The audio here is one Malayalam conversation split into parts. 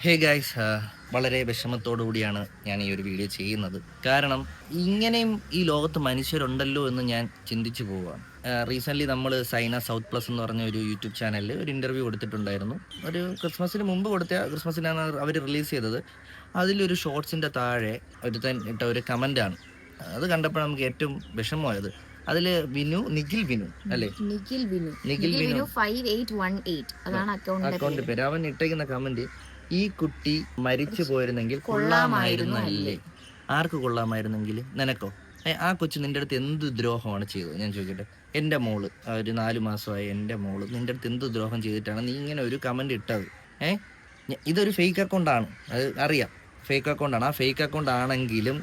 ഹേ ഗൈസ്, വളരെ വിഷമത്തോടു കൂടിയാണ് ഞാൻ ഈ ഒരു വീഡിയോ ചെയ്യുന്നത്. കാരണം ഇങ്ങനെയും ഈ ലോകത്ത് മനുഷ്യരുണ്ടല്ലോ എന്ന് ഞാൻ ചിന്തിച്ചു പോവുകയാണ്. റീസെൻ്റ്ലി നമ്മൾ സൈന സൗത്ത് പ്ലസ് എന്ന് പറഞ്ഞ ഒരു യൂട്യൂബ് ചാനലിൽ ഒരു ഇൻ്റർവ്യൂ കൊടുത്തിട്ടുണ്ടായിരുന്നു. ഒരു ക്രിസ്മസിന് മുമ്പ് കൊടുത്ത, ക്രിസ്മസിനാണ് അവർ റിലീസ് ചെയ്തത്. അതിലൊരു ഷോർട്സിൻ്റെ താഴെ ഒരുത്തൻ ഇട്ട ഒരു കമൻ്റാണ്. അത് കണ്ടപ്പോൾ നമുക്ക് ഏറ്റവും വിഷമമായത്. അതിൽ നിഖിൽ വിനു അല്ലേ, നിഖിൽ വിനു 5818 അതാണ് അക്കൗണ്ട് പേര്. അവൻ ഇട്ടേക്കുന്ന കമന്റ്, ഈ കുട്ടി മരിച്ചു പോയിരുന്നെങ്കിൽ കൊള്ളാമായിരുന്നു അല്ലേ? ആർക്ക് കൊള്ളാമായിരുന്നെങ്കിൽ? നിനക്കോ? ആ കൊച്ചു നിന്റെ അടുത്ത് എന്ത് ദ്രോഹമാണ് ചെയ്തത്? ഞാൻ ചോദിക്കട്ടെ. എൻ്റെ മോള്, ഒരു 4 മാസമായി എൻ്റെ മോള് നിന്റെ അടുത്ത് എന്ത് ദ്രോഹം ചെയ്തിട്ടാണ് നീ ഇങ്ങനെ ഒരു കമന്റ് ഇട്ടത്? ഇതൊരു ഫേക്ക് അക്കൗണ്ടാണ്, അത് അറിയാം, ഫേക്ക് അക്കൗണ്ടാണ്. ആ ഫേക്ക് അക്കൗണ്ട് ആണെങ്കിലും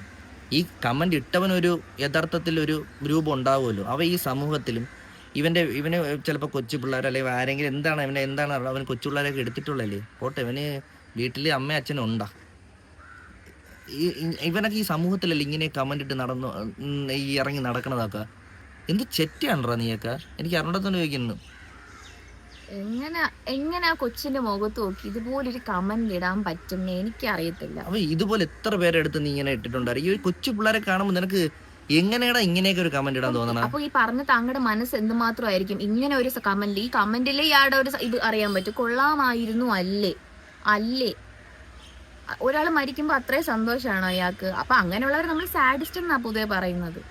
ഈ കമന്റ് ഇട്ടവനൊരു യഥാർത്ഥത്തിൽ ഒരു രൂപം ഉണ്ടാവുമല്ലോ. അവ ഈ സമൂഹത്തിലും ഇവന് ചിലപ്പോൾ കൊച്ചു പിള്ളേർ അല്ലെങ്കിൽ ആരെങ്കിലും എന്താണ് അവൻ കൊച്ചു പിള്ളേരൊക്കെ എടുത്തിട്ടുള്ളല്ലേ? പോട്ടെ, ഇവന് വീട്ടിൽ അമ്മ അച്ഛനും ഉണ്ടാ. ഇവനൊക്കെ ഈ സമൂഹത്തിലല്ലേ ഇങ്ങനെ കമന്റ് ഇട്ട് ഈ ഇറങ്ങി നടക്കണതൊക്കെ? എന്ത് ചെറ്റാണോ നീയൊക്കെ? എനിക്ക് അറിഞ്ഞിടത്തോണ്ട് ചോദിക്കുന്നു. എങ്ങനെ ആ കൊച്ചിന്റെ മുഖത്ത് നോക്കി ഇതുപോലൊരു കമന്റ് ഇടാൻ പറ്റും എനിക്കറിയത്തില്ല. അപ്പൊ ഇതുപോലെ എത്ര പേരെടുത്ത് നീ ഇങ്ങനെ ഇട്ടിട്ടുണ്ടായിരുന്നു? ഈ കൊച്ചു പിള്ളേരെ കാണുമ്പോൾ നിനക്ക് എങ്ങനെയാടാ ഇങ്ങനെയൊക്കെ ഒരു കമന്റ് ഇടാൻ തോന്നണം? അപ്പൊ ഈ പറഞ്ഞ താങ്കളുടെ മനസ്സ് എന്തുമാത്രമായിരിക്കും ഇങ്ങനെ ഒരു കമന്റ്? ഈ കമന്റിലെ ഇയാളുടെ ഒരു ഇത് അറിയാൻ പറ്റും. കൊള്ളാമായിരുന്നു അല്ലേ? ഒരാൾ മരിക്കുമ്പോ അത്രയും സന്തോഷമാണോ അയാൾക്ക്? അപ്പൊ അങ്ങനെയുള്ളവർ നമ്മൾ സാഡിസ്റ്റ് എന്നാ പൊതുവെ പറയുന്നത്.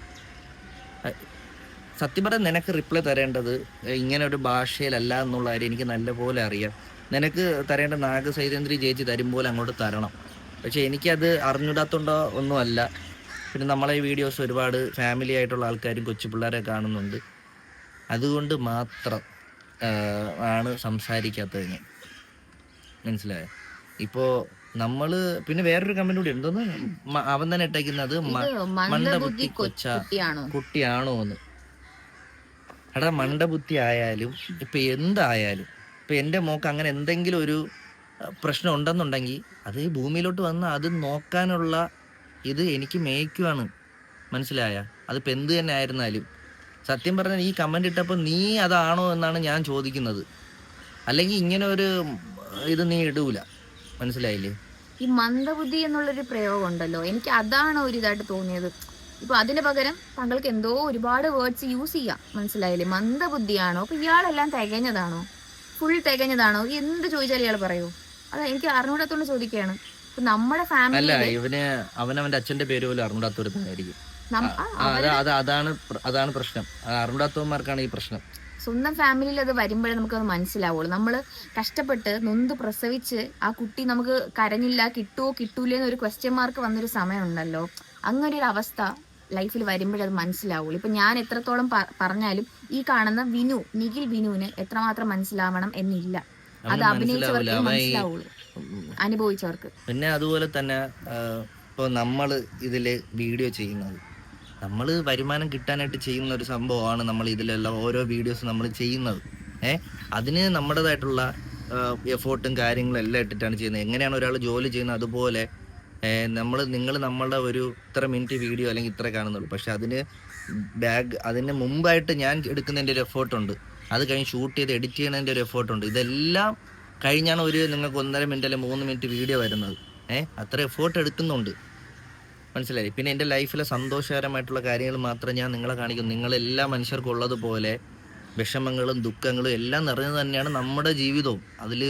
സത്യം പറഞ്ഞാൽ നിനക്ക് റിപ്ലൈ തരേണ്ടത് ഇങ്ങനെ ഒരു ഭാഷയിലല്ല എന്നുള്ള കാര്യം എനിക്ക് നല്ലപോലെ അറിയാം. നിനക്ക് തരേണ്ട നാഗ സൈതേന്ദ്രി ചേച്ചി തരുമ്പോൾ അങ്ങോട്ട് തരണം. പക്ഷെ എനിക്കത് അറിഞ്ഞിടാത്തോണ്ടോ ഒന്നുമല്ല. പിന്നെ നമ്മളെ ഈ വീഡിയോസ് ഒരുപാട് ഫാമിലി ആയിട്ടുള്ള ആൾക്കാരും കൊച്ചു പിള്ളേരെ കാണുന്നുണ്ട്. അതുകൊണ്ട് മാത്രം ആണ് സംസാരിക്കാത്തത് ഞാൻ. മനസ്സിലായോ? ഇപ്പോൾ നമ്മൾ പിന്നെ വേറൊരു കമന്റ് കൂടി എന്തോന്ന് അവൻ തന്നെ ഇട്ടേക്കുന്നത്, മണ്ടബുദ്ധി കുട്ടിയാണോ എന്ന്. എടാ, മണ്ടബുദ്ധി ആയാലും ഇപ്പൊ എന്തായാലും, ഇപ്പൊ എൻ്റെ മോക്ക് അങ്ങനെ എന്തെങ്കിലും ഒരു പ്രശ്നം ഉണ്ടെന്നുണ്ടെങ്കിൽ അത് ഈ ഭൂമിയിലോട്ട് വന്ന് അത് നോക്കാനുള്ള ഇത് എനിക്ക് മേയ്ക്കുവാണ്. മനസ്സിലായ? അതിപ്പോൾ എന്ത് തന്നെ ആയിരുന്നാലും. സത്യം പറഞ്ഞാൽ ഈ കമന്റ് ഇട്ടപ്പോൾ നീ അതാണോ എന്നാണ് ഞാൻ ചോദിക്കുന്നത്. അല്ലെങ്കിൽ ഇങ്ങനെ ഒരു ഇത് നീ ഇടൂല. മനസ്സിലായില്ലേ? ഈ മന്ദബുദ്ധി എന്നുള്ളൊരു പ്രയോഗം ഉണ്ടല്ലോ, എനിക്ക് അതാണ് ഒരു ഇതായിട്ട് തോന്നിയത്. ഇപ്പൊ അതിന് പകരം താങ്കൾക്ക് എന്തോ ഒരുപാട് വേർഡ്സ് യൂസ് ചെയ്യാം. മനസ്സിലായില്ലേ? മന്ദബുദ്ധിയാണോ? അപ്പൊ ഇയാളെല്ലാം തികഞ്ഞതാണോ? ഫുൾ തികഞ്ഞതാണോ? എന്ത് ചോദിച്ചാലും ഇയാൾ പറയൂ? അതാ എനിക്ക് അറിഞ്ഞൂടാത്തോണ്ട് ചോദിക്കുകയാണ്. ഇപ്പൊ നമ്മുടെ ഫാമിലി അവനവന്റെ അച്ഛന്റെ പേര് പോലും അറിഞ്ഞൂടാത്തവരുത്തായിരിക്കും. അതാണ് പ്രശ്നം. അറിഞ്ഞൂടാത്തവന്മാർക്കാണ് ഈ പ്രശ്നം. സ്വന്തം ഫാമിലിയിൽ അത് വരുമ്പോഴേ നമുക്കത് മനസ്സിലാവുള്ളൂ. നമ്മൾ കഷ്ടപ്പെട്ട് നൊന്ത് പ്രസവിച്ച് ആ കുട്ടി നമുക്ക് കരഞ്ഞില്ല, കിട്ടൂലേ എന്നൊരു ക്വസ്റ്റ്യൻ മാർക്ക് വന്നൊരു സമയമുണ്ടല്ലോ. അങ്ങനെ ഒരു അവസ്ഥ ലൈഫിൽ വരുമ്പോഴേ അത് മനസ്സിലാവുള്ളൂ. ഇപ്പൊ ഞാൻ എത്രത്തോളം പറഞ്ഞാലും ഈ കാണുന്ന നിഖിൽ വിനുവിന് എത്രമാത്രം മനസ്സിലാവണം എന്നില്ല. അത് അഭിനയിച്ചവർക്ക് മനസ്സിലാവുള്ളൂ, അനുഭവിച്ചവർക്ക്. പിന്നെ അതുപോലെ തന്നെ ഇപ്പൊ നമ്മള് ഇതില് വീഡിയോ ചെയ്യുന്നത്, നമ്മൾ വരുമാനം കിട്ടാനായിട്ട് ചെയ്യുന്ന ഒരു സംഭവമാണ്. നമ്മൾ ഇതിലെല്ലാം ഓരോ വീഡിയോസ് നമ്മൾ ചെയ്യുന്നത്. അതിന് നമ്മുടേതായിട്ടുള്ള എഫോർട്ടും കാര്യങ്ങളും എല്ലാം ഇട്ടിട്ടാണ് ചെയ്യുന്നത്. എങ്ങനെയാണ് ഒരാൾ ജോലി ചെയ്യുന്നത് അതുപോലെ നിങ്ങൾ നമ്മളുടെ ഒരു ഇത്ര മിനിറ്റ് വീഡിയോ അല്ലെങ്കിൽ ഇത്ര കാണുന്നുള്ളൂ. പക്ഷെ അതിന് മുമ്പായിട്ട് ഞാൻ എടുക്കുന്നതിൻ്റെ ഒരു എഫോർട്ടുണ്ട്. അത് കഴിഞ്ഞ് ഷൂട്ട് ചെയ്ത് എഡിറ്റ് ചെയ്യുന്നതിൻ്റെ ഒരു എഫോർട്ടുണ്ട്. ഇതെല്ലാം കഴിഞ്ഞാണ് നിങ്ങൾക്ക് 1.5 മിനിറ്റ് അല്ലെങ്കിൽ 3 മിനിറ്റ് വീഡിയോ വരുന്നത്. അത്ര എഫോർട്ട് എടുക്കുന്നുണ്ട്. മനസ്സിലായി? പിന്നെ എൻ്റെ ലൈഫിലെ സന്തോഷകരമായിട്ടുള്ള കാര്യങ്ങൾ മാത്രം ഞാൻ നിങ്ങളെ കാണിക്കുന്നു. നിങ്ങളെല്ലാ മനുഷ്യർക്കും ഉള്ളതുപോലെ വിഷമങ്ങളും ദുഃഖങ്ങളും എല്ലാം നിറഞ്ഞു തന്നെയാണ് നമ്മുടെ ജീവിതവും. അതിൽ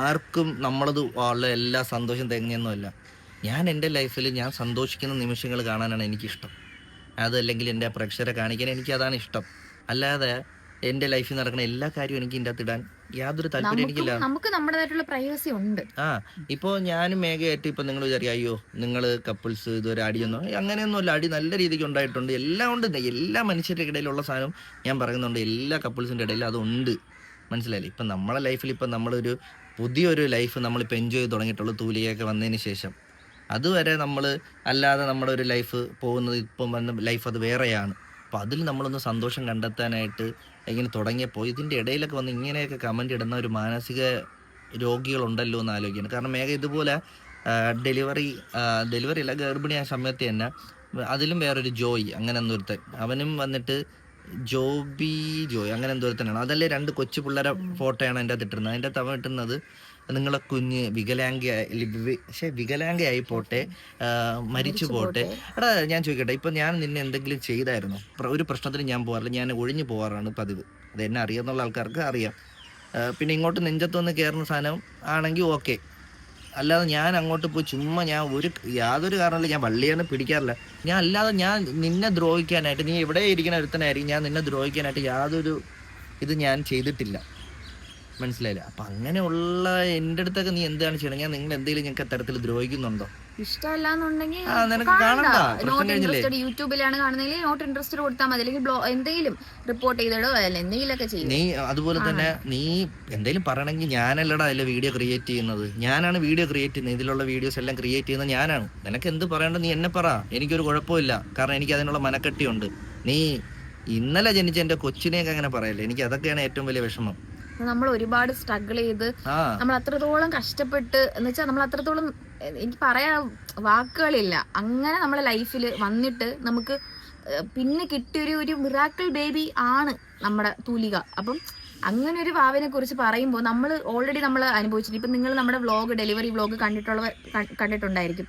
ആർക്കും നമ്മളത് ഉള്ള എല്ലാ സന്തോഷം തികഞ്ഞൊന്നുമല്ല. ഞാൻ എൻ്റെ ലൈഫിൽ ഞാൻ സന്തോഷിക്കുന്ന നിമിഷങ്ങൾ കാണാനാണ് എനിക്കിഷ്ടം. അതല്ലെങ്കിൽ എൻ്റെ പ്രേക്ഷകരെ കാണിക്കാൻ എനിക്കതാണ് ഇഷ്ടം. അല്ലാതെ എൻ്റെ ലൈഫിൽ നടക്കുന്ന എല്ലാ കാര്യവും എനിക്ക് ഇതിൻ്റെ അകത്ത് ഇടാൻ യാതൊരു താല്പര്യം എനിക്കില്ല. നമുക്ക് നമ്മുടേതായിട്ടുള്ള പ്രൈവസി ഉണ്ട്. ഇപ്പോൾ ഞാനും മേഘയായിട്ട് ഇപ്പം നിങ്ങൾ വിചാരിക്കും, അയ്യോ നിങ്ങൾ കപ്പിൾസ് ഇതുവരെ അടിയൊന്നും, അങ്ങനെയൊന്നുമല്ല. അടി നല്ല രീതിക്ക് ഉണ്ടായിട്ടുണ്ട്. എല്ലാം ഉണ്ട്. എല്ലാ മനുഷ്യരുടെ ഇടയിലുള്ള സാധനം ഞാൻ പറയുന്നുണ്ട്. എല്ലാ കപ്പിൾസിൻ്റെ ഇടയിൽ അതുണ്ട്. മനസ്സിലായില്ലേ? ഇപ്പം നമ്മളെ ലൈഫിൽ ഇപ്പം നമ്മളൊരു പുതിയൊരു ലൈഫ് നമ്മളിപ്പോൾ എൻജോയ് ചെയ്ത് തുടങ്ങിയിട്ടുള്ളൂ തൂലികയൊക്കെ വന്നതിന് ശേഷം. അതുവരെ നമ്മൾ അല്ലാതെ നമ്മുടെ ഒരു ലൈഫ് പോകുന്നത്, ഇപ്പം വന്ന ലൈഫ് അത് വേറെയാണ്. അപ്പോൾ അതിൽ നമ്മളൊന്ന് സന്തോഷം കണ്ടെത്താനായിട്ട് ഇങ്ങനെ തുടങ്ങിയപ്പോൾ ഇതിൻ്റെ ഇടയിലൊക്കെ വന്ന് ഇങ്ങനെയൊക്കെ കമൻ്റ് ഇടുന്ന ഒരു മാനസിക രോഗികളുണ്ടല്ലോ എന്ന് ആലോചിക്കണം. കാരണം മേഘ ഇതുപോലെ ഡെലിവറി അല്ല, ഗർഭിണിയായ സമയത്ത് തന്നെ അതിലും വേറൊരു ജോയ് അങ്ങനെ എന്തൊരുത്തൻ, അവനും വന്നിട്ട് ജോയ് അങ്ങനെ എന്തോരത്തനാണ്. അതല്ലേ 2 കൊച്ചു പിള്ളേരെ ഫോട്ടോയാണ് അതിൻ്റെ അകത്ത് ഇട്ടിരുന്നത്. അതിൻ്റെ അകത്ത് അവൻ ഇട്ടുന്നത് നിങ്ങളെ കുഞ്ഞ് വികലാംഗയായി പോട്ടെ, മരിച്ചു പോട്ടെ. എടാ ഞാൻ ചോദിക്കട്ടെ, ഇപ്പൊ ഞാൻ നിന്നെ എന്തെങ്കിലും ചെയ്തായിരുന്നു? ഒരു പ്രശ്നത്തിന് ഞാൻ പോകാറില്ല, ഞാൻ ഒഴിഞ്ഞു പോകാറാണ് പതിവ്. അത് എന്നെ അറിയാന്നുള്ള ആൾക്കാർക്ക് അറിയാം. പിന്നെ ഇങ്ങോട്ട് നെഞ്ചത്തൊന്ന് കയറുന്ന സാധനം ആണെങ്കിൽ ഓക്കെ. അല്ലാതെ ഞാൻ അങ്ങോട്ട് പോയി ചുമ്മാ ഞാൻ യാതൊരു കാരണമില്ല, ഞാൻ വള്ളിയൊന്നും പിടിക്കാറില്ല. ഞാൻ അല്ലാതെ ഞാൻ നിന്നെ ദ്രോഹിക്കാനായിട്ട്, നീ എവിടെ ഇരിക്കുന്ന ഒരുത്തനായിരിക്കും, ഞാൻ നിന്നെ ദ്രോഹിക്കാനായിട്ട് യാതൊരു ഇത് ഞാൻ ചെയ്തിട്ടില്ല. മനസ്സിലായില്ല? അപ്പൊ അങ്ങനെയുള്ള എൻ്റെ അടുത്തൊക്കെ നീ എന്താണ് ചെയ്യണം? ഞാൻ നിങ്ങൾ എന്തെങ്കിലും ഞങ്ങൾക്ക് തരത്തിൽ ദ്രോഹിക്കുന്നുണ്ടോ? ഇഷ്ടമല്ലാന്നുണ്ടെങ്കിൽ നിനക്ക് കാണണ്ട, പ്രശ്നം കഴിഞ്ഞില്ലേ? യൂട്യൂബിലാണ് കാണുന്നെങ്കിൽ നോട്ട് ഇൻട്രസ്റ്റഡ് കൊടുത്താൽ മതി, അല്ലെങ്കിൽ എന്തെങ്കിലും റിപ്പോർട്ട് ചെയ്തിടോ അല്ല എന്തെങ്കിലുമൊക്കെ ചെയ്യും. നീ അതുപോലെ തന്നെ നീ എന്തെങ്കിലും പറയണമെങ്കിൽ ഞാനല്ലടാ അതിലെ വീഡിയോ ക്രിയേറ്റ് ചെയ്യുന്നത്, ഞാനാണ് വീഡിയോ ക്രിയേറ്റ് ചെയ്യുന്നത്. ഇതിലുള്ള വീഡിയോസ് എല്ലാം ക്രിയേറ്റ് ചെയ്യുന്നത് ഞാനാണ്. നിനക്ക് എന്ത് പറയണ്ടത് നീ എന്നെ പറ, എനിക്കൊരു കുഴപ്പമില്ല. കാരണം എനിക്ക് അതിനുള്ള മനക്കെട്ടിയുണ്ട്. നീ ഇന്നലെ ജനിച്ച എന്റെ കൊച്ചിനെയൊക്കെ അങ്ങനെ പറയല്ലേ, എനിക്ക് അതൊക്കെയാണ് ഏറ്റവും വലിയ വിഷമം. നമ്മൾ ഒരുപാട് സ്ട്രഗിൾ ചെയ്ത് നമ്മൾ അത്രത്തോളം കഷ്ടപ്പെട്ട് എന്ന് വെച്ചാൽ നമ്മൾ അത്രത്തോളം, എനിക്ക് പറയാ വാക്കുകളില്ല, അങ്ങനെ നമ്മളെ ലൈഫിൽ വന്നിട്ട് നമുക്ക് പിന്നെ കിട്ടിയൊരു മിറാക്കിൾ ബേബി ആണ് നമ്മുടെ തൂലിക. അപ്പം അങ്ങനെ ഒരു വാവിനെ കുറിച്ച് പറയുമ്പോൾ നമ്മൾ ഓൾറെഡി നമ്മൾ അനുഭവിച്ചിട്ട്, ഇപ്പം നിങ്ങൾ നമ്മുടെ ഡെലിവറി വ്ലോഗ് കണ്ടിട്ടുണ്ടായിരിക്കും.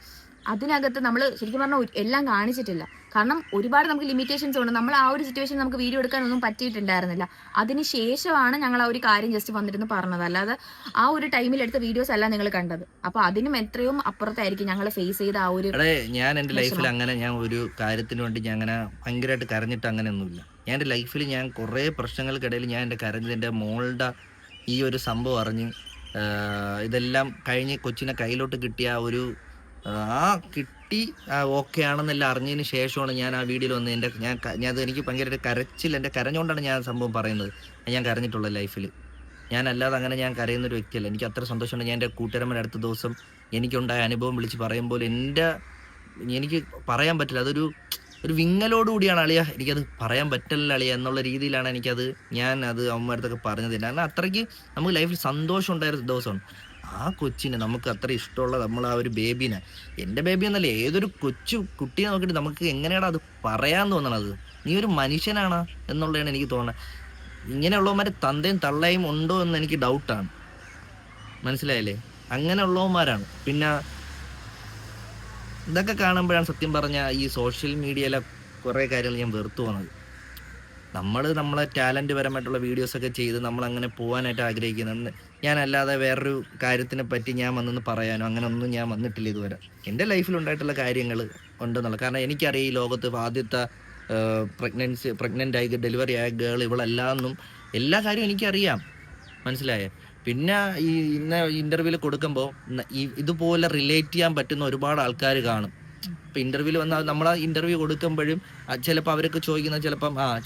അതിനകത്ത് നമ്മൾ ശരിക്കും പറഞ്ഞാൽ എല്ലാം കാണിച്ചിട്ടില്ല. കാരണം ഒരുപാട് നമുക്ക് ലിമിറ്റേഷൻസ് ഉണ്ട്. നമ്മൾ ആ ഒരു സിറ്റുവേഷൻ നമുക്ക് വീഡിയോ എടുക്കാനൊന്നും പറ്റിയിട്ടുണ്ടായിരുന്നില്ല. അതിന് ശേഷമാണ് ഞങ്ങൾ ആ ഒരു കാര്യം ജസ്റ്റ് വന്നിരുന്ന് പറഞ്ഞത്. അല്ലാതെ ആ ഒരു ടൈമിൽ എടുത്ത വീഡിയോസ് അല്ല നിങ്ങൾ കണ്ടത്. അപ്പൊ അതിനും എത്രയും അപ്പുറത്തായിരിക്കും ഞങ്ങൾ ഫേസ് ചെയ്ത ആ ഒരു. ഞാൻ എന്റെ ലൈഫിൽ അങ്ങനെ ഞാൻ ഒരു കാര്യത്തിന് വേണ്ടി ഞാൻ അങ്ങനെ ഭയങ്കരമായിട്ട് കരഞ്ഞിട്ട് അങ്ങനെയൊന്നുമില്ല. ഞാൻ എൻ്റെ ലൈഫിൽ ഞാൻ കുറേ പ്രശ്നങ്ങൾക്കിടയിൽ ഞാൻ എൻ്റെ കരഞ്ഞത് എൻ്റെ മോളുടെ ഈ ഒരു സംഭവം അറിഞ്ഞ് ഇതെല്ലാം കഴിഞ്ഞ് കൊച്ചിനെ കയ്യിലോട്ട് കിട്ടിയ ഒരു കിട്ടി ഓക്കെ ആണെന്നെല്ലാം അറിഞ്ഞതിന് ശേഷമാണ് ഞാൻ ആ വീഡിയോയിൽ വന്ന് ഞാൻ എനിക്ക് ഭയങ്കര കരച്ചിൽ, എൻ്റെ കരഞ്ഞുകൊണ്ടാണ് ഞാൻ സംഭവം പറയുന്നത്. ഞാൻ കരഞ്ഞിട്ടുള്ള ലൈഫിൽ ഞാൻ അല്ലാതെ അങ്ങനെ ഞാൻ കരയുന്നൊരു വ്യക്തിയല്ല. എനിക്ക് അത്ര സന്തോഷമുണ്ട്. ഞാൻ എൻ്റെ കൂട്ടുകാരന്മാരുടെ അടുത്ത ദിവസം എനിക്കുണ്ടായ അനുഭവം വിളിച്ച് പറയുമ്പോൾ എനിക്ക് പറയാൻ പറ്റില്ല. അതൊരു വിങ്ങലോടുകൂടിയാണ് അളിയ, എനിക്കത് പറയാൻ പറ്റില്ല അളിയ എന്നുള്ള രീതിയിലാണ് ഞാൻ അത് അമ്മമാരത്തൊക്കെ പറഞ്ഞത്. കാരണം അത്രയ്ക്ക് നമുക്ക് ലൈഫിൽ സന്തോഷം ഉണ്ടായിരുന്ന ദിവസമാണ്. ആ കൊച്ചിനെ നമുക്ക് അത്ര ഇഷ്ടമുള്ള നമ്മൾ ആ ഒരു ബേബിനെ, എൻ്റെ ബേബി എന്നല്ല ഏതൊരു കുട്ടിയെ നോക്കിയിട്ട് നമുക്ക് എങ്ങനെയാണ് അത് പറയാൻ തോന്നണത്? നീ ഒരു മനുഷ്യനാണ് എന്നുള്ളതാണ് എനിക്ക് തോന്നുന്നത്. ഇങ്ങനെയുള്ളവന്മാരെ തന്തയും തള്ളയും ഉണ്ടോ എന്ന് എനിക്ക് ഡൗട്ടാണ്. മനസ്സിലായില്ലേ? അങ്ങനെയുള്ളവന്മാരാണ്. പിന്നെ ഇതൊക്കെ കാണുമ്പോഴാണ് സത്യം പറഞ്ഞ ഈ സോഷ്യൽ മീഡിയയിലെ കുറേ കാര്യങ്ങൾ ഞാൻ വെറുത്തു പോകുന്നത്. നമ്മളെ ടാലൻറ്റ് പരമായിട്ടുള്ള വീഡിയോസൊക്കെ ചെയ്ത് നമ്മളങ്ങനെ പോകാനായിട്ട് ആഗ്രഹിക്കുന്നത്. ഞാനല്ലാതെ വേറൊരു കാര്യത്തിനെ പറ്റി ഞാൻ വന്നെന്ന് പറയാനോ അങ്ങനെ ഒന്നും ഞാൻ വന്നിട്ടില്ല ഇതുവരെ. എൻ്റെ ലൈഫിലുണ്ടായിട്ടുള്ള കാര്യങ്ങൾ ഉണ്ടെന്നുള്ള കാരണം എനിക്കറിയാം. ഈ ലോകത്ത് ആദ്യത്തെ പ്രഗ്നൻ്റ് ആയി ഡെലിവറി ആയ ഗേൾ ഇവളെല്ലാന്നും എല്ലാ കാര്യവും എനിക്കറിയാം. മനസ്സിലായേ? പിന്നെ ഈ ഇന്ന ഇൻ്റർവ്യൂവിൽ കൊടുക്കുമ്പോൾ ഇതുപോലെ റിലേറ്റ് ചെയ്യാൻ പറ്റുന്ന ഒരുപാട് ആൾക്കാർ കാണും. ഇപ്പം ഇൻ്റർവ്യൂവിൽ വന്നാൽ നമ്മൾ ആ ഇൻ്റർവ്യൂ കൊടുക്കുമ്പോഴും ചിലപ്പോൾ അവരൊക്കെ ചോദിക്കുന്നത്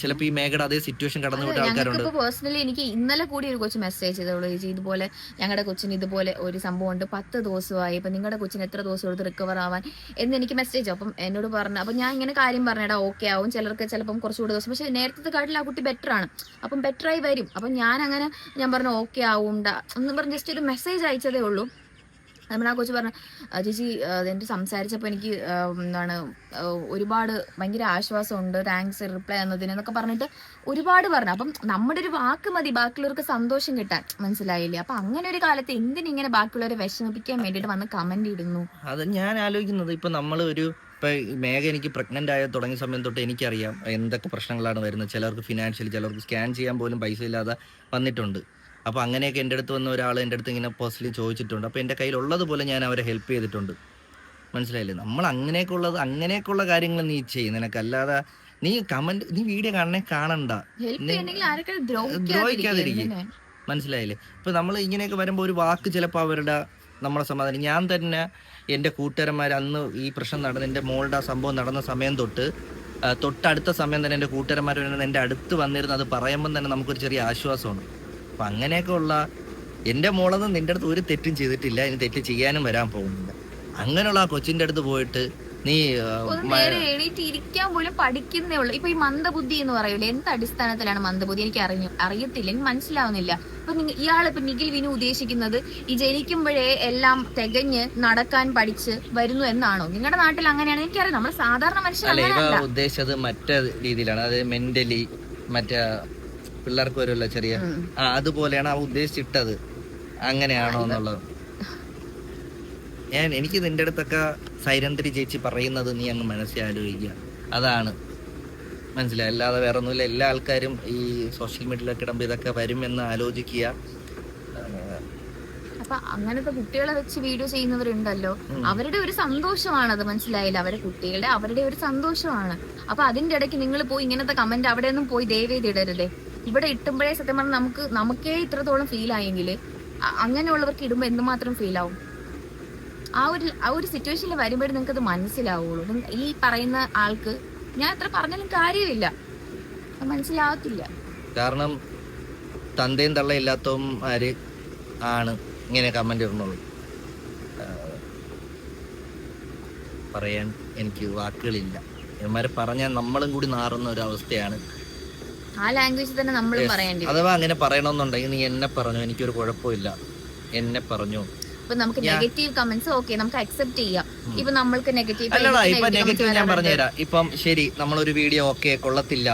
ചിലപ്പോൾ ഈ മേഘയുടെ അതേ സിറ്റുവേഷൻ കടന്നു വിട്ട ആൾക്കാരുണ്ട്. പേഴ്സണലി എനിക്ക് ഇന്നലെ കൂടി ഒരു കൊച്ചു മെസ്സേജ് ചെയ്തോളൂ, ചേച്ചി ഇതുപോലെ ഞങ്ങളുടെ കൊച്ചിന് ഇതുപോലെ ഒരു സംഭവം ഉണ്ട്, 10 ദിവസമായി, ഇപ്പം നിങ്ങളുടെ കൊച്ചിന് എത്ര ദിവസം എടുത്ത് റിക്കവർ ആവാൻ എന്ന് എനിക്ക് മെസ്സേജ്. അപ്പം എന്നോട് പറഞ്ഞു. അപ്പം ഞാൻ ഇങ്ങനെ കാര്യം പറഞ്ഞടാ ഓക്കെ ആവും, ചിലർക്ക് ചിലപ്പം കുറച്ചുകൂടി ദിവസം, പക്ഷെ നേരത്തെ കാട്ടിൽ ആ കുട്ടി ബെറ്റർ ആണ്, അപ്പം ബെറ്ററായി വരും. അപ്പം ഞാൻ പറഞ്ഞു ഓക്കെ ആവുണ്ട എന്ന് പറഞ്ഞ് ജസ്റ്റ് ഒരു മെസ്സേജ് അയച്ചതേ ഉള്ളൂ. നമ്മുടെ ആ കൊച്ചു പറഞ്ഞു ചേച്ചി എൻ്റെ സംസാരിച്ചപ്പോൾ എനിക്ക് ഒരുപാട് ഭയങ്കര ആശ്വാസമുണ്ട്, താങ്ക്സ് റിപ്ലൈ എന്നതിനെന്നൊക്കെ പറഞ്ഞിട്ട് ഒരുപാട് പറഞ്ഞു. അപ്പം നമ്മുടെ ഒരു വാക്ക് മതി ബാക്കിയുള്ളവർക്ക് സന്തോഷം കിട്ടാൻ. മനസ്സിലായില്ലേ? അപ്പം അങ്ങനെ ഒരു കാലത്ത് എന്തിനിങ്ങനെ ബാക്കിയുള്ളവരെ വിഷമിപ്പിക്കാൻ വേണ്ടിയിട്ട് വന്ന് കമന്റ് ഇടുന്നു? അത് ഞാൻ ആലോചിക്കുന്നത്. ഇപ്പം മേഘ എനിക്ക് പ്രഗ്നൻ്റ് ആയ തുടങ്ങിയ സമയം തൊട്ട് എനിക്കറിയാം എന്തൊക്കെ പ്രശ്നങ്ങളാണ് വരുന്നത്. ചിലർക്ക് ഫിനാൻഷ്യലി, ചിലർക്ക് സ്കാൻ ചെയ്യാൻ പോലും പൈസ ഇല്ലാതെ വന്നിട്ടുണ്ട്. അപ്പോൾ അങ്ങനെയൊക്കെ എൻ്റെ അടുത്ത് വന്ന ഒരാൾ എൻ്റെ അടുത്ത് ഇങ്ങനെ പേഴ്സണലി ചോദിച്ചിട്ടുണ്ട്. അപ്പോൾ എൻ്റെ കയ്യിലുള്ളതുപോലെ ഞാൻ അവരെ ഹെൽപ്പ് ചെയ്തിട്ടുണ്ട്. മനസ്സിലായില്ലേ? നമ്മൾ അങ്ങനെയൊക്കെയുള്ള കാര്യങ്ങൾ നീ ചെയ്യും. നിനക്കല്ലാതെ നീ വീഡിയോ കാണണ്ട, ദ്രോഹിക്കാതിരിക്കും. മനസ്സിലായില്ലേ? ഇപ്പോൾ നമ്മൾ ഇങ്ങനെയൊക്കെ വരുമ്പോൾ ഒരു വാക്ക് ചിലപ്പോൾ നമ്മളെ സമാധാനം. ഞാൻ തന്നെ എൻ്റെ കൂട്ടുകാരന്മാർ അന്ന് ഈ പ്രശ്നം നടന്ന് എൻ്റെ മോളുടെ ആ സംഭവം നടന്ന സമയം തൊട്ടടുത്ത സമയം തന്നെ എൻ്റെ കൂട്ടുകാരന്മാർ എൻ്റെ അടുത്ത് വന്നിരുന്നു. അത് പറയുമ്പം തന്നെ നമുക്കൊരു ചെറിയ ആശ്വാസമാണ്. അപ്പം അങ്ങനെയൊക്കെ ഉള്ള എൻ്റെ മോളൊന്നും നിൻ്റെ അടുത്ത് ഒരു തെറ്റും ചെയ്തിട്ടില്ല, ഇനി തെറ്റ് ചെയ്യാനും വരാൻ പോകുന്നില്ല. അങ്ങനെയുള്ള ആ കൊച്ചിൻ്റെ അടുത്ത് പോയിട്ട് നീ എണീറ്റ് ഇരിക്കാൻ പോലും പഠിക്കുന്നേ ഉള്ളൂ. ഇപ്പൊ ഈ മന്ദബുദ്ധി എന്ന് പറയൂലേ, എന്ത് അടിസ്ഥാനത്തിലാണ് മന്ദബുദ്ധി? എനിക്ക് അറിയത്തില്ല, എനിക്ക് മനസ്സിലാവുന്നില്ല. അപ്പൊ ഇയാളിപ്പോ നിഖിൽ വിനു ഉദ്ദേശിക്കുന്നത് ഈ ജനിക്കുമ്പോഴേ എല്ലാം തികഞ്ഞ് നടക്കാൻ പഠിച്ച് വരുന്നു എന്നാണോ? നിങ്ങളുടെ നാട്ടിൽ അങ്ങനെയാണ് എനിക്കറിയാം. നമ്മൾ സാധാരണ മനുഷ്യർ ഉദ്ദേശിച്ചത് മറ്റേ രീതിയിലാണ്. അത് മെന്റലി മറ്റേ പിള്ളേർക്ക് വരുമല്ലോ ചെറിയ അതുപോലെയാണ് അവ ഉദ്ദേശിച്ചിട്ടത്. അങ്ങനെയാണോ എന്നുള്ളത് എനിക്ക് നിന്റെ അടുത്തൊക്കെ സൈരന്തിരി ചേച്ചി പറയുന്നത് നീ അങ്ങ് മനസ്സിലാലോചിക്കുക, അതാണ് മനസ്സിലായി. അല്ലാതെ വേറെ ഒന്നുമില്ല. എല്ലാ ആൾക്കാരും ഈ സോഷ്യൽ മീഡിയയിലൊക്കെ ഇടുമ്പോൾ ഇതൊക്കെ വരുമെന്ന് ആലോചിക്കുക. അപ്പൊ അങ്ങനത്തെ കുട്ടികളെ വെച്ച് വീഡിയോ ചെയ്യുന്നവരുണ്ടല്ലോ, അവരുടെ ഒരു സന്തോഷമാണത്, മനസ്സിലായില്ല? അവരുടെ ഒരു സന്തോഷമാണ്. അപ്പൊ അതിന്റെ ഇടയ്ക്ക് നിങ്ങൾ പോയി ഇങ്ങനത്തെ കമന്റ് അവിടെ ഒന്നും പോയി ദയവേത് ഇടരുതേ. ഇവിടെ ഇട്ടുമ്പോഴേ സത്യം പറഞ്ഞാൽ നമുക്കേ ഇത്രത്തോളം ഫീൽ ആയെങ്കിൽ അങ്ങനെയുള്ളവർക്ക് ഇടുമ്പോൾ എന്തുമാത്രം ഫീൽ ആവും? ആ ഒരു സിറ്റുവേഷനിൽ വരുമ്പോഴേ നിങ്ങൾക്ക് അത് മനസ്സിലാവുള്ളൂ. ഈ പറയുന്ന ആൾക്ക് ഞാൻ എത്ര പറഞ്ഞാലും കാര്യമില്ല, മനസ്സിലാവത്തില്ല. കാരണം തന്തയും തള്ളയില്ലാത്തവന്മാര് ആണ് ഇങ്ങനെ കമന്റ് ഇടുന്നുള്ളൂ. പറയാൻ എനിക്ക് വാക്കുകളില്ല. ഇവന്മാരെ പറഞ്ഞാൽ നമ്മളും കൂടി നാറുന്ന ഒരു അവസ്ഥയാണ്. ആ ലാംഗ്വേജ് തന്നെ നമ്മളും പറയേണ്ടി. അഥവാ അങ്ങനെ പറയണമെന്നുണ്ടെങ്കിൽ നീ എന്നെ പറഞ്ഞു, എനിക്കൊരു കുഴപ്പമില്ല, എന്നെ പറഞ്ഞു. ഇപ്പൊ നമുക്ക് നെഗറ്റീവ് കമന്റ്സ് ഓക്കെ, നമുക്ക് അക്സെപ്റ്റ് ചെയ്യാം. ഇപ്പൊ നമ്മൾക്ക് നെഗറ്റീവ് അല്ലടാ, ഇപ്പൊ നെഗറ്റീവ് ഞാൻ പറഞ്ഞുതരാം. ഇപ്പം ശരി, നമ്മളൊരു വീഡിയോ ഓക്കെ കൊള്ളത്തില്ല,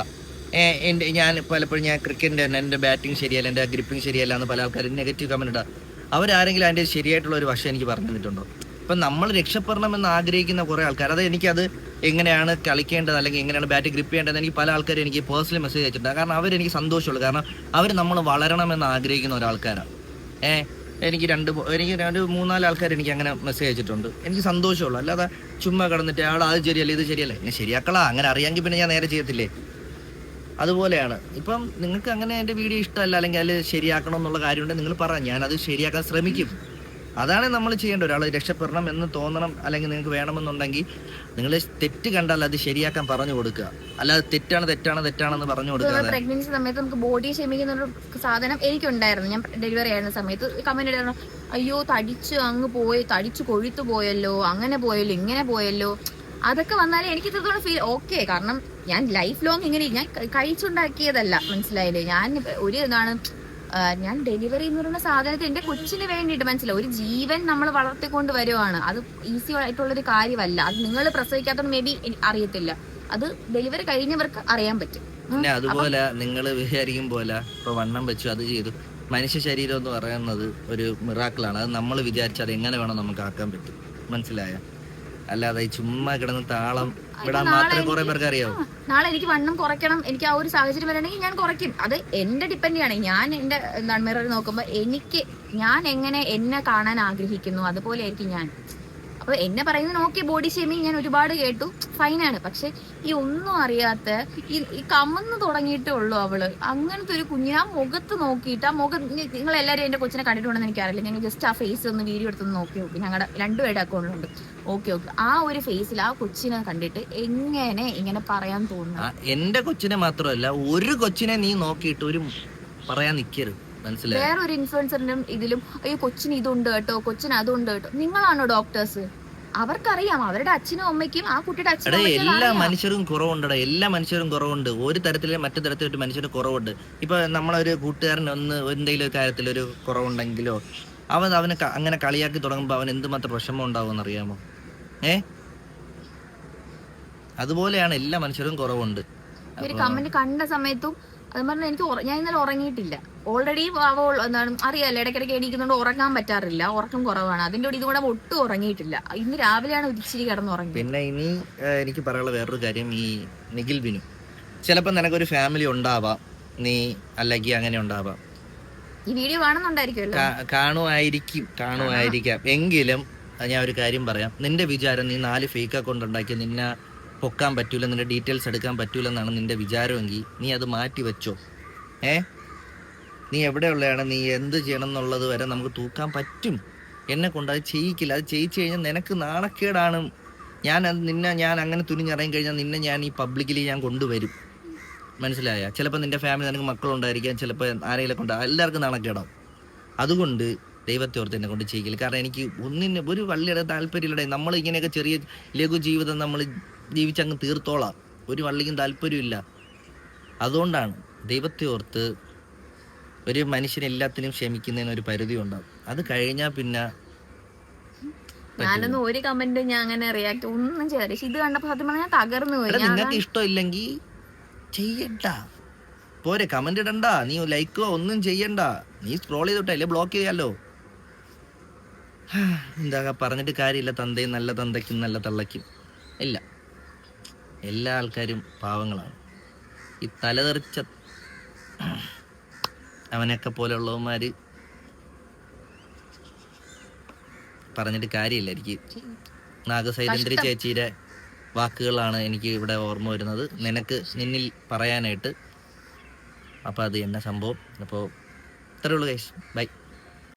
ഞാൻ പലപ്പോഴും ഞാൻ ക്രിക്കറ്റിന്റെ എന്റെ ബാറ്റിംഗ് ശരിയല്ല, എന്റെ ഗ്രിപ്പിംഗ് ശരിയല്ല എന്ന് പല ആൾക്കാരും നെഗറ്റീവ് കമന്റ് ഇടാം. അവരാരെങ്കിലും അതിന്റെ ശരിയായിട്ടുള്ള ഒരു വശം എനിക്ക് പറഞ്ഞു തന്നിട്ടുണ്ടോ? ഇപ്പം നമ്മൾ രക്ഷപ്പെടണമെന്ന് ആഗ്രഹിക്കുന്ന കുറേ ആൾക്കാർ, അത് എനിക്കത് എങ്ങനെയാണ് കളിക്കേണ്ടത് അല്ലെങ്കിൽ എങ്ങനെയാണ് ബാറ്റ് ഗ്രിപ്പ് ചെയ്യേണ്ടത് എനിക്ക് പല ആൾക്കാരും എനിക്ക് പേഴ്സണലി മെസ്സേജ് അയച്ചിട്ടുണ്ട്. കാരണം അവരെനിക്ക് സന്തോഷമുള്ളൂ, കാരണം അവർ നമ്മൾ വളരണമെന്ന് ആഗ്രഹിക്കുന്ന ഒരാൾക്കാരാണ്. എനിക്ക് രണ്ട് മൂന്നാല് ആൾക്കാർ എനിക്ക് അങ്ങനെ മെസ്സേജ് അയച്ചിട്ടുണ്ട്. എനിക്ക് സന്തോഷമുള്ളൂ, അല്ലാതെ ചുമ്മാ കിടന്നിട്ട് അത് ശരിയല്ല ഇത് ശരിയല്ല ഞാൻ ശരിയാക്കളാ അങ്ങനെ അറിയാമെങ്കിൽ പിന്നെ ഞാൻ നേരെ ചെയ്യത്തില്ലേ? അതുപോലെയാണ്. ഇപ്പം നിങ്ങൾക്ക് അങ്ങനെ എൻ്റെ വീഡിയോ ഇഷ്ടമല്ല അല്ലെങ്കിൽ അതിൽ ശരിയാക്കണം എന്നുള്ള കാര്യമുണ്ട്, നിങ്ങൾ പറ, ഞാനത് ശരിയാക്കാൻ ശ്രമിക്കും. അതാണ് നമ്മൾ ചെയ്യേണ്ടത്. ഒരാൾ രക്ഷപ്പെടണം എന്ന് തോന്നണം അല്ലെങ്കിൽ നിങ്ങൾക്ക് വേണമെന്നുണ്ടെങ്കിൽ നിങ്ങൾ തെറ്റ് കണ്ടാൽ അത് ശരിയാക്കാൻ പറഞ്ഞു കൊടുക്കുക, അല്ലാതെ തെറ്റാണെന്ന് പറഞ്ഞു കൊടുക്കുക. പ്രഗ്നൻസി സമയത്ത് നമുക്ക് ബോഡി ഷേമിക്കുന്ന ഒരു സാധനം എനിക്കുണ്ടായിരുന്നു. ഞാൻ ഡെലിവറി ആയിരുന്ന സമയത്ത് കമന്റ് ഇടായിരുന്നു, അയ്യോ തടിച്ചു കൊഴുത്തു പോയല്ലോ, അങ്ങനെ പോയല്ലോ, ഇങ്ങനെ പോയല്ലോ. അതൊക്കെ വന്നാലേ എനിക്ക് ഇത്രത്തോളം ഫീൽ ഓക്കെ. കാരണം ഞാൻ ലൈഫ് ലോങ് ഇങ്ങനെ ഞാൻ കഴിച്ചുണ്ടാക്കിയതല്ല, മനസ്സിലായില്ലേ? ഞാൻ ഡെലിവറി എന്ന് പറയുന്ന സാധനത്തിൽ എന്റെ കൊച്ചിന് വേണ്ടിയിട്ട്, മനസ്സിലായി, ഒരു ജീവൻ നമ്മൾ വളർത്തിക്കൊണ്ട് വരുവാണ്. അത് ഈസി ആയിട്ടുള്ളൊരു കാര്യമല്ല. അത് നിങ്ങൾ പ്രസവിക്കാത്തത് മേ ബി അറിയത്തില്ല, അത് ഡെലിവറി കഴിഞ്ഞവർക്ക് അറിയാൻ പറ്റും. പിന്നെ അതുപോലെ നിങ്ങൾ വിചാരിക്കും പോലെ ഇപ്പൊ വണ്ണം വെച്ചു അത് ചെയ്തു, മനുഷ്യ ശരീരം എന്ന് പറയുന്നത് ഒരു മിറാക്കിളാണ്. അത് നമ്മൾ വിചാരിച്ചാൽ എങ്ങനെ വേണം നമുക്ക് ആക്കാൻ പറ്റും, മനസ്സിലായ? അല്ലാതെ ഈ ചുമ്മാ കിടന്ന് താളം വിടാൻ മാത്രമേ കുറെ പേർക്ക് അറിയാവൂ. നാളെ എനിക്ക് വണ്ണം കുറയ്ക്കണം, എനിക്ക് ആ ഒരു സാഹചര്യം വരണമെങ്കിൽ ഞാൻ കുറയ്ക്കും. അത് എന്റെ ഡിപ്പെൻഡ് ആണ്. ഞാൻ എന്റെ മിറർ നോക്കുമ്പോൾ ഞാൻ എങ്ങനെ എന്നെ കാണാൻ ആഗ്രഹിക്കുന്നു അതുപോലെ ആയിരിക്കും ഞാൻ. അപ്പൊ എന്നെ പറയുന്നത് ഓക്കെ, ബോഡി ഷേമിങ് ഞാൻ ഒരുപാട് കേട്ടു, ഫൈനാണ്. പക്ഷെ ഈ ഒന്നും അറിയാത്ത ഈ കമന്ന് തുടങ്ങിയിട്ടേ ഉള്ളൂ അവള്. അങ്ങനത്തെ ഒരു കുഞ്ഞിനെ ആ മുഖത്ത് നോക്കിയിട്ട്, ആ മുഖം നിങ്ങൾ എല്ലാവരും എന്റെ കൊച്ചിനെ കണ്ടിട്ടുണ്ടെന്ന് എനിക്കറിയില്ല, ഞങ്ങൾ ജസ്റ്റ് ആ ഫേസ് ഒന്ന് വീഡിയോ എടുത്തൊന്ന് നോക്കി ഞങ്ങളുടെ രണ്ടുപേരുടെ അക്കൗണ്ടിലുണ്ട്. ഓക്കെ ആ ഒരു ഫേസിൽ ആ കൊച്ചിനെ കണ്ടിട്ട് എങ്ങനെ ഇങ്ങനെ പറയാൻ തോന്നുന്നു? എന്റെ കൊച്ചിനെ മാത്രമല്ല, ഒരു കൊച്ചിനെ നീ നോക്കിയിട്ട് ഒരു പറയാൻ നിൽക്കരുത്, മനസ്സിലായി? വേറൊരു ഇൻഫ്ലുവൻസറിനും ഇതിലും അയ്യോ കൊച്ചിന് ഇതുണ്ട് കേട്ടോ, കൊച്ചിന് അതുണ്ട് കേട്ടോ. നിങ്ങളാണോ ഡോക്ടേഴ്സ്? അവർക്കറിയാം, അവരുടെ അച്ഛനും അമ്മയ്ക്കും ആ കുട്ടിയുടെ അച്ഛനും എല്ലാ മനുഷ്യരും കുറവുണ്ടടാ, എല്ലാ മനുഷ്യരും കുറവുണ്ട്. ഒരു തരത്തിലും മറ്റു തരത്തിലും മനുഷ്യന് കുറവുണ്ട്. ഇപ്പൊ നമ്മളൊരു കൂട്ടുകാരൻ എന്തെങ്കിലും കാര്യത്തിൽ ഒരു കുറവുണ്ടെങ്കിലോ അവന് അങ്ങനെ കളിയാക്കി തുടങ്ങുമ്പോൾ അവൻ എന്തുമാത്രം വിഷമം ഉണ്ടാവും അറിയാമോ? അതുപോലെയാണ് എല്ലാ മനുഷ്യരും കുറവുണ്ട്. ഒരു കമന്റ് കണ്ട സമയത്തും അത് പറഞ്ഞാൽ ഞാൻ ഇന്നലെ ഉറങ്ങിയിട്ടില്ല. ഓൾറെഡി എന്താണ് അറിയാലോ, ഇടയ്ക്കിടയ്ക്ക് എണീക്കുന്നുണ്ട്, ഉറങ്ങാൻ പറ്റാറില്ല, ഉറക്കം കുറവാണ്. അതിന്റെ കൂടെ ഇതുകൂടെ ഒട്ടും ഉറങ്ങിയിട്ടില്ല. ഇന്ന് രാവിലെയാണ് ഇച്ചിരി കിടന്നുറങ്ങി. പിന്നെ ഇനി എനിക്ക് പറയാനുള്ള വേറൊരു കാര്യം, ഈ നിഖിൽ ബിനു ചിലപ്പോൾ നിനക്കൊരു ഫാമിലി ഉണ്ടാവാം, നീ അല്ലെങ്കിൽ അങ്ങനെ ഉണ്ടാവാം, ഈ വീഡിയോ കാണുന്നുണ്ടായിരിക്കുമല്ലോ, കാണുമായിരിക്കാം. എങ്കിലും ഞാൻ ഒരു കാര്യം പറയാം, നിന്റെ വിചാരം നീ 4 ഫേക്ക് അക്കൗണ്ട് ഉണ്ടാക്കി നിന്നെ പൊക്കാൻ പറ്റൂല, നിന്റെ ഡീറ്റെയിൽസ് എടുക്കാൻ പറ്റൂലെന്നാണ് നിന്റെ വിചാരമെങ്കിൽ നീ അത് മാറ്റി വെച്ചോ. നീ എവിടെയുള്ളതാണ്, നീ എന്ത് ചെയ്യണം എന്നുള്ളത് വരെ നമുക്ക് തൂക്കാൻ പറ്റും. എന്നെ കൊണ്ട് അത് ചെയ്യിക്കില്ല. അത് ചെയ്യിച്ചു കഴിഞ്ഞാൽ നിനക്ക് നാണക്കേടാണ്. ഞാൻ അങ്ങനെ തുനിഞ്ഞിറങ്ങി കഴിഞ്ഞാൽ നിന്നെ ഞാൻ ഈ പബ്ലിക്കലി ഞാൻ കൊണ്ടുവരും, മനസ്സിലായ? ചിലപ്പോൾ നിന്റെ ഫാമിലി നിനക്ക് മക്കളുണ്ടായിരിക്കാം, ചിലപ്പോൾ ആരെങ്കിലും കൊണ്ട് എല്ലാവർക്കും നാണക്കേടാവും. അതുകൊണ്ട് ദൈവത്തെ ഓർത്ത് എന്നെ കൊണ്ട് ചെയ്യിക്കില്ല. കാരണം എനിക്ക് ഒരു വള്ളിയുടെ താല്പര്യമില്ല. നമ്മൾ ഇങ്ങനെയൊക്കെ ചെറിയ ലഘു ജീവിതം നമ്മൾ ജീവിച്ചങ്ങ് തീർത്തോളാം, ഒരു വള്ളിക്കും താല്പര്യമില്ല. അതുകൊണ്ടാണ് ദൈവത്തെ ഓർത്ത് ഒരു മനുഷ്യന് എല്ലാത്തിനും ക്ഷമിക്കുന്നതിന് ഒരു പരിധി ഉണ്ടാവും. അത് കഴിഞ്ഞാൽ പിന്നെ ഞാനൊന്നും ഒരു കമന്റ് ഞാൻ അങ്ങനെ റിയാക്ട് ഒന്നും ചെയ്തില്ല. ഇത് കണ്ടപ്പോൾ സത്യം പറഞ്ഞാൽ തകർന്നു പോയി. നിങ്ങൾക്ക് ഇഷ്ടമില്ലെങ്കിൽ ചെയ്യണ്ട, പോരെ, കമന്റ് ഇടണ്ട, നീ ലൈക്കോ ഒന്നും ചെയ്യണ്ട, നീ സ്ക്രോൾ ചെയ്തോട്ടെ, അല്ലെ ബ്ലോക്ക് ചെയ്യാലോ. എന്താ പറഞ്ഞിട്ട് കാര്യമില്ല. തന്തയും നല്ല തന്തയ്ക്കും നല്ല തള്ളയ്ക്കും ഇല്ല. എല്ലാ ആൾക്കാരും പാവങ്ങളാണ്. ഈ തലതെറിച്ച അവനൊക്കെ പോലെയുള്ളവന്മാര് പറഞ്ഞിട്ട് കാര്യമില്ല. എനിക്ക് നാഗസൈലന്ദ്രി ചേച്ചിയുടെ വാക്കുകളാണ് എനിക്ക് ഇവിടെ ഓർമ്മ വരുന്നത് നിന്നിൽ പറയാനായിട്ട്. അപ്പോൾ അത് എന്നെ സംഭവം. അപ്പോൾ ഇത്രയേ ഉള്ളൂ ഗൈസ്. ബൈ.